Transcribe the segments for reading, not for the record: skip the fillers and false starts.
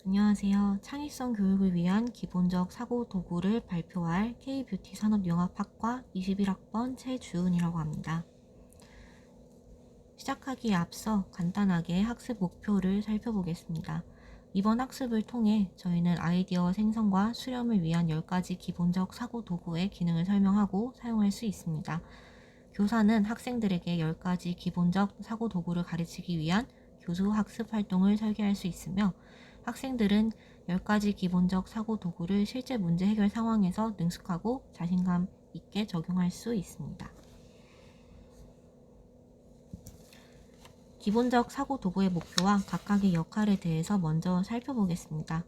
안녕하세요. 창의성 교육을 위한 기본적 사고 도구를 발표할 K뷰티 산업융합학과 21학번 최주은이라고 합니다. 시작하기에 앞서 간단하게 학습 목표를 살펴보겠습니다. 이번 학습을 통해 저희는 아이디어 생성과 수렴을 위한 10가지 기본적 사고 도구의 기능을 설명하고 사용할 수 있습니다. 교사는 학생들에게 10가지 기본적 사고 도구를 가르치기 위한 교수 학습 활동을 설계할 수 있으며 학생들은 10가지 기본적 사고 도구를 실제 문제 해결 상황에서 능숙하고 자신감 있게 적용할 수 있습니다. 기본적 사고 도구의 목표와 각각의 역할에 대해서 먼저 살펴보겠습니다.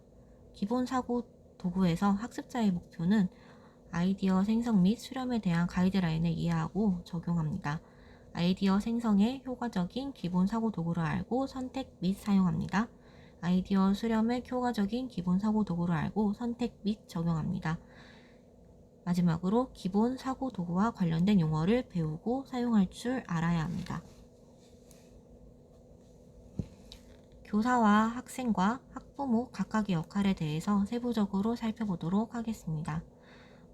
기본 사고 도구에서 학습자의 목표는 아이디어 생성 및 수렴에 대한 가이드라인을 이해하고 적용합니다. 아이디어 생성의 효과적인 기본 사고 도구를 알고 선택 및 사용합니다. 아이디어 수렴의 효과적인 기본 사고 도구를 알고 선택 및 적용합니다. 마지막으로 기본 사고 도구와 관련된 용어를 배우고 사용할 줄 알아야 합니다. 교사와 학생과 학부모 각각의 역할에 대해서 세부적으로 살펴보도록 하겠습니다.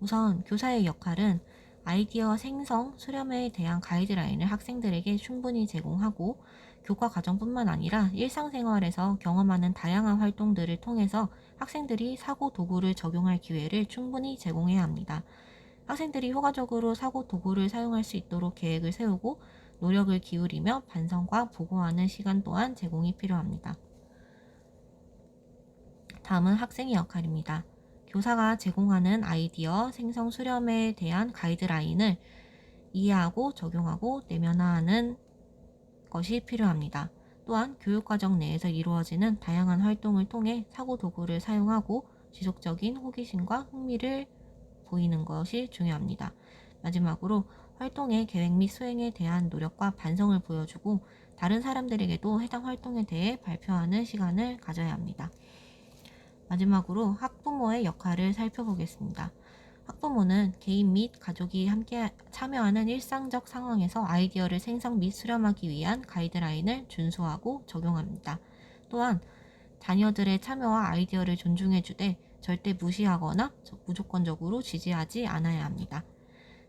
우선 교사의 역할은 아이디어 생성, 수렴에 대한 가이드라인을 학생들에게 충분히 제공하고 교과 과정뿐만 아니라 일상생활에서 경험하는 다양한 활동들을 통해서 학생들이 사고 도구를 적용할 기회를 충분히 제공해야 합니다. 학생들이 효과적으로 사고 도구를 사용할 수 있도록 계획을 세우고 노력을 기울이며 반성과 보고하는 시간 또한 제공이 필요합니다. 다음은 학생의 역할입니다. 교사가 제공하는 아이디어 생성 수렴에 대한 가이드라인을 이해하고 적용하고 내면화하는 것이 필요합니다. 또한 교육과정 내에서 이루어지는 다양한 활동을 통해 사고 도구를 사용하고 지속적인 호기심과 흥미를 보이는 것이 중요합니다. 마지막으로 활동의 계획 및 수행에 대한 노력과 반성을 보여주고 다른 사람들에게도 해당 활동에 대해 발표하는 시간을 가져야 합니다. 마지막으로 학부모의 역할을 살펴보겠습니다. 학부모는 개인 및 가족이 함께 참여하는 일상적 상황에서 아이디어를 생성 및 수렴하기 위한 가이드라인을 준수하고 적용합니다. 또한 자녀들의 참여와 아이디어를 존중해주되 절대 무시하거나 무조건적으로 지지하지 않아야 합니다.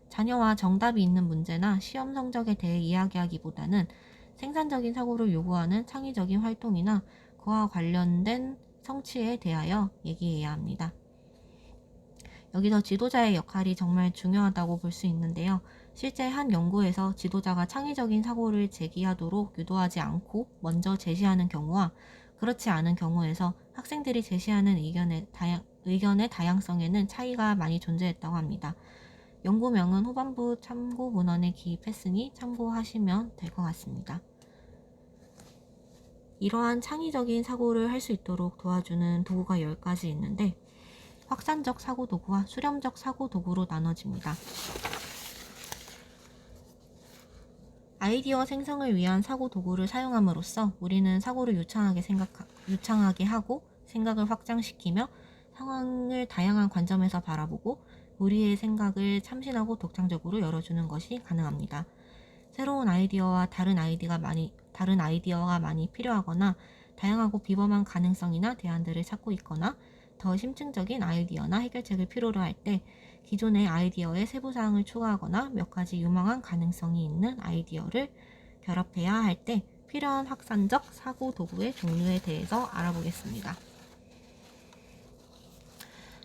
자녀와 정답이 있는 문제나 시험 성적에 대해 이야기하기보다는 생산적인 사고를 요구하는 창의적인 활동이나 그와 관련된 성취에 대하여 얘기해야 합니다. 여기서 지도자의 역할이 정말 중요하다고 볼 수 있는데요. 실제 한 연구에서 지도자가 창의적인 사고를 제기하도록 유도하지 않고 먼저 제시하는 경우와 그렇지 않은 경우에서 학생들이 제시하는 의견의 다양성에는 차이가 많이 존재했다고 합니다. 연구명은 후반부 참고 문헌에 기입했으니 참고하시면 될 것 같습니다. 이러한 창의적인 사고를 할 수 있도록 도와주는 도구가 10가지 있는데 확산적 사고 도구와 수렴적 사고 도구로 나눠집니다. 아이디어 생성을 위한 사고 도구를 사용함으로써 우리는 사고를 유창하게 하고 생각을 확장시키며 상황을 다양한 관점에서 바라보고 우리의 생각을 참신하고 독창적으로 열어주는 것이 가능합니다. 새로운 아이디어와 다른 아이디어가 많이 필요하거나 다양하고 비범한 가능성이나 대안들을 찾고 있거나 더 심층적인 아이디어나 해결책을 필요로 할 때 기존의 아이디어에 세부사항을 추가하거나 몇 가지 유망한 가능성이 있는 아이디어를 결합해야 할 때 필요한 확산적 사고 도구의 종류에 대해서 알아보겠습니다.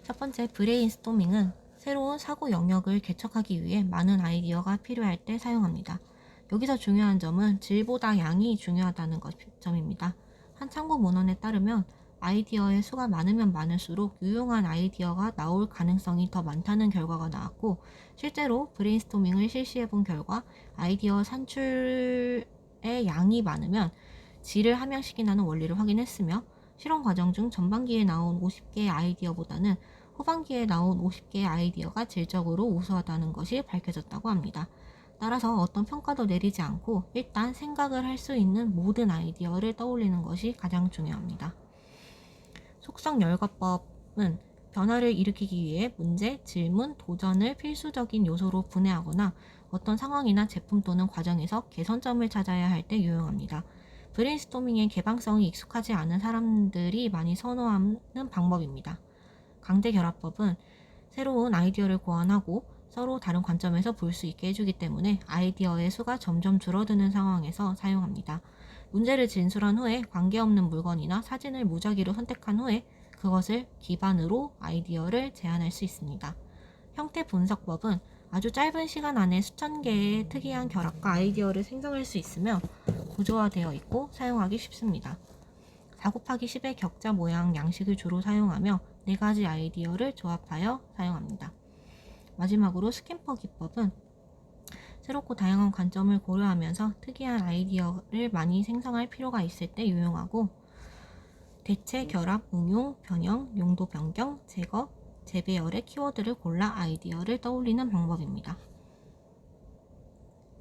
첫 번째, 브레인스토밍은 새로운 사고 영역을 개척하기 위해 많은 아이디어가 필요할 때 사용합니다. 여기서 중요한 점은 질보다 양이 중요하다는 점입니다. 한 참고 문헌에 따르면 아이디어의 수가 많으면 많을수록 유용한 아이디어가 나올 가능성이 더 많다는 결과가 나왔고 실제로 브레인스토밍을 실시해 본 결과 아이디어 산출의 양이 많으면 질을 함양시킨다는 원리를 확인했으며 실험 과정 중 전반기에 나온 50개의 아이디어보다는 후반기에 나온 50개의 아이디어가 질적으로 우수하다는 것이 밝혀졌다고 합니다. 따라서 어떤 평가도 내리지 않고 일단 생각을 할 수 있는 모든 아이디어를 떠올리는 것이 가장 중요합니다. 속성 열거법은 변화를 일으키기 위해 문제, 질문, 도전을 필수적인 요소로 분해하거나 어떤 상황이나 제품 또는 과정에서 개선점을 찾아야 할 때 유용합니다. 브레인스토밍의 개방성이 익숙하지 않은 사람들이 많이 선호하는 방법입니다. 강제 결합법은 새로운 아이디어를 고안하고 서로 다른 관점에서 볼 수 있게 해주기 때문에 아이디어의 수가 점점 줄어드는 상황에서 사용합니다. 문제를 진술한 후에 관계없는 물건이나 사진을 무작위로 선택한 후에 그것을 기반으로 아이디어를 제안할 수 있습니다. 형태 분석법은 아주 짧은 시간 안에 수천 개의 특이한 결합과 아이디어를 생성할 수 있으며 구조화되어 있고 사용하기 쉽습니다. 4 곱하기 10의 격자 모양 양식을 주로 사용하며 4가지 아이디어를 조합하여 사용합니다. 마지막으로 스캠퍼 기법은 새롭고 다양한 관점을 고려하면서 특이한 아이디어를 많이 생성할 필요가 있을 때 유용하고 대체, 결합, 응용, 변형, 용도 변경, 제거, 재배열의 키워드를 골라 아이디어를 떠올리는 방법입니다.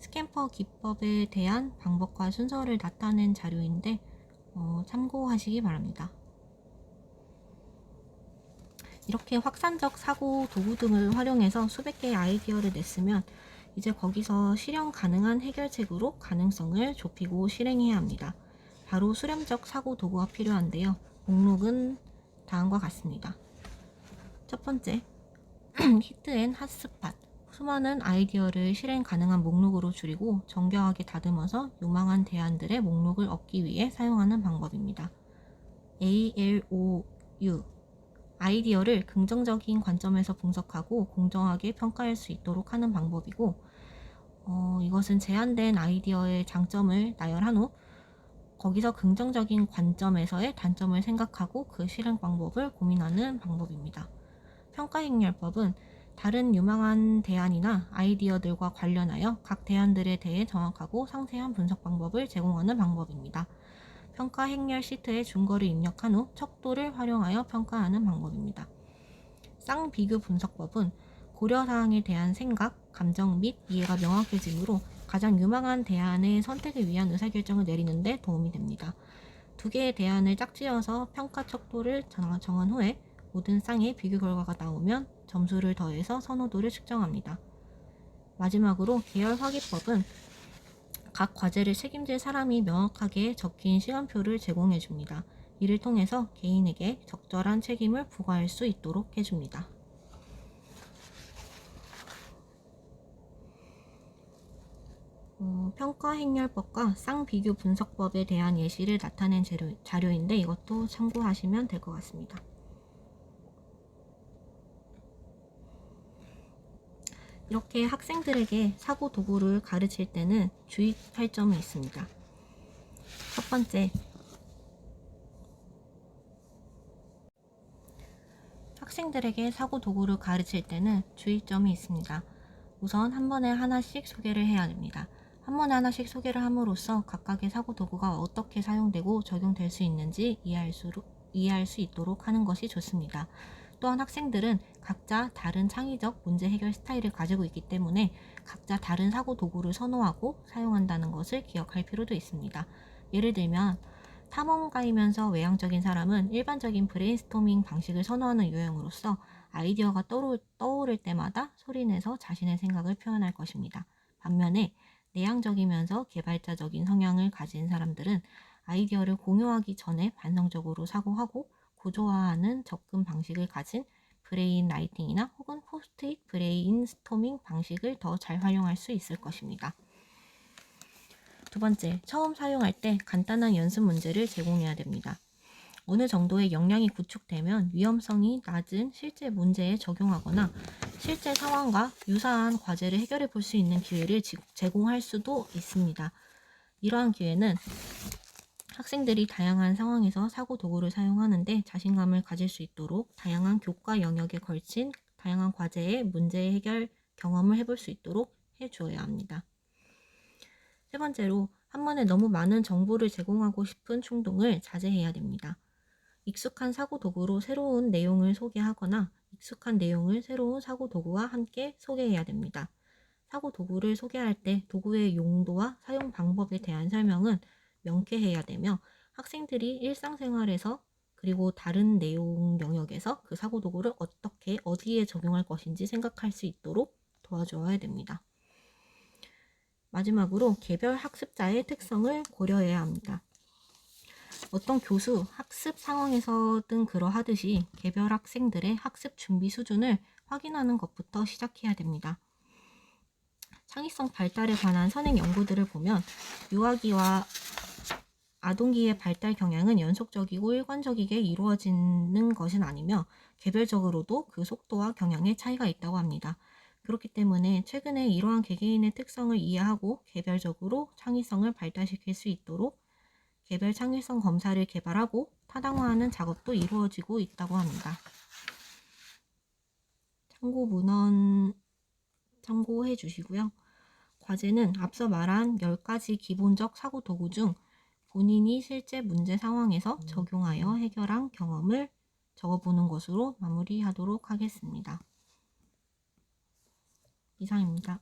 스캠퍼 기법에 대한 방법과 순서를 나타낸 자료인데 참고하시기 바랍니다. 이렇게 확산적 사고 도구 등을 활용해서 수백 개의 아이디어를 냈으면 이제 거기서 실현 가능한 해결책으로 가능성을 좁히고 실행해야 합니다. 바로 수렴적 사고 도구가 필요한데요. 목록은 다음과 같습니다. 첫 번째, 히트 앤 핫스팟. 수많은 아이디어를 실행 가능한 목록으로 줄이고 정교하게 다듬어서 유망한 대안들의 목록을 얻기 위해 사용하는 방법입니다. ALOU. 아이디어를 긍정적인 관점에서 분석하고 공정하게 평가할 수 있도록 하는 방법이고 이것은 제한된 아이디어의 장점을 나열한 후 거기서 긍정적인 관점에서의 단점을 생각하고 그 실행 방법을 고민하는 방법입니다. 평가행렬법은 다른 유망한 대안이나 아이디어들과 관련하여 각 대안들에 대해 정확하고 상세한 분석 방법을 제공하는 방법입니다. 평가 행렬 시트에 준거를 입력한 후 척도를 활용하여 평가하는 방법입니다. 쌍비교 분석법은 고려사항에 대한 생각, 감정 및 이해가 명확해지므로 가장 유망한 대안의 선택을 위한 의사결정을 내리는 데 도움이 됩니다. 2개의 대안을 짝지어서 평가 척도를 정한 후에 모든 쌍의 비교 결과가 나오면 점수를 더해서 선호도를 측정합니다. 마지막으로 계열화기법은 각 과제를 책임질 사람이 명확하게 적힌 시간표를 제공해 줍니다. 이를 통해서 개인에게 적절한 책임을 부과할 수 있도록 해줍니다. 평가행렬법과 쌍비교 분석법에 대한 예시를 나타낸 자료인데 이것도 참고하시면 될 것 같습니다. 이렇게 학생들에게 사고 도구를 가르칠 때는 주의할 점이 있습니다. 첫 번째, 학생들에게 사고 도구를 가르칠 때는 주의점이 있습니다. 우선 한 번에 하나씩 소개를 해야 됩니다. 한 번에 하나씩 소개를 함으로써 각각의 사고 도구가 어떻게 사용되고 적용될 수 있는지 이해할 수 있도록 하는 것이 좋습니다. 또한 학생들은 각자 다른 창의적 문제 해결 스타일을 가지고 있기 때문에 각자 다른 사고 도구를 선호하고 사용한다는 것을 기억할 필요도 있습니다. 예를 들면 탐험가이면서 외향적인 사람은 일반적인 브레인스토밍 방식을 선호하는 유형으로서 아이디어가 떠오를 때마다 소리내서 자신의 생각을 표현할 것입니다. 반면에 내향적이면서 개발자적인 성향을 가진 사람들은 아이디어를 공유하기 전에 반성적으로 사고하고 구조화하는 접근 방식을 가진 브레인 라이팅이나 혹은 포스트잇 브레인스토밍 방식을 더 잘 활용할 수 있을 것입니다. 두 번째, 처음 사용할 때 간단한 연습 문제를 제공해야 됩니다. 어느 정도의 역량이 구축되면 위험성이 낮은 실제 문제에 적용하거나 실제 상황과 유사한 과제를 해결해 볼 수 있는 기회를 제공할 수도 있습니다. 이러한 기회는 학생들이 다양한 상황에서 사고 도구를 사용하는데 자신감을 가질 수 있도록 다양한 교과 영역에 걸친 다양한 과제의 문제 해결 경험을 해볼 수 있도록 해주어야 합니다. 세 번째로, 한 번에 너무 많은 정보를 제공하고 싶은 충동을 자제해야 됩니다. 익숙한 사고 도구로 새로운 내용을 소개하거나 익숙한 내용을 새로운 사고 도구와 함께 소개해야 됩니다. 사고 도구를 소개할 때 도구의 용도와 사용 방법에 대한 설명은 명쾌해야 되며 학생들이 일상생활에서 그리고 다른 내용 영역에서 그 사고 도구를 어떻게 어디에 적용할 것인지 생각할 수 있도록 도와줘야 됩니다. 마지막으로 개별 학습자의 특성을 고려해야 합니다. 어떤 교수, 학습 상황에서든 그러하듯이 개별 학생들의 학습 준비 수준을 확인하는 것부터 시작해야 됩니다. 창의성 발달에 관한 선행 연구들을 보면 유아기와 아동기의 발달 경향은 연속적이고 일관적이게 이루어지는 것은 아니며 개별적으로도 그 속도와 경향에 차이가 있다고 합니다. 그렇기 때문에 최근에 이러한 개개인의 특성을 이해하고 개별적으로 창의성을 발달시킬 수 있도록 개별 창의성 검사를 개발하고 타당화하는 작업도 이루어지고 있다고 합니다. 참고 문헌 참고해 주시고요. 과제는 앞서 말한 10가지 기본적 사고 도구 중 본인이 실제 문제 상황에서 적용하여 해결한 경험을 적어보는 것으로 마무리하도록 하겠습니다. 이상입니다.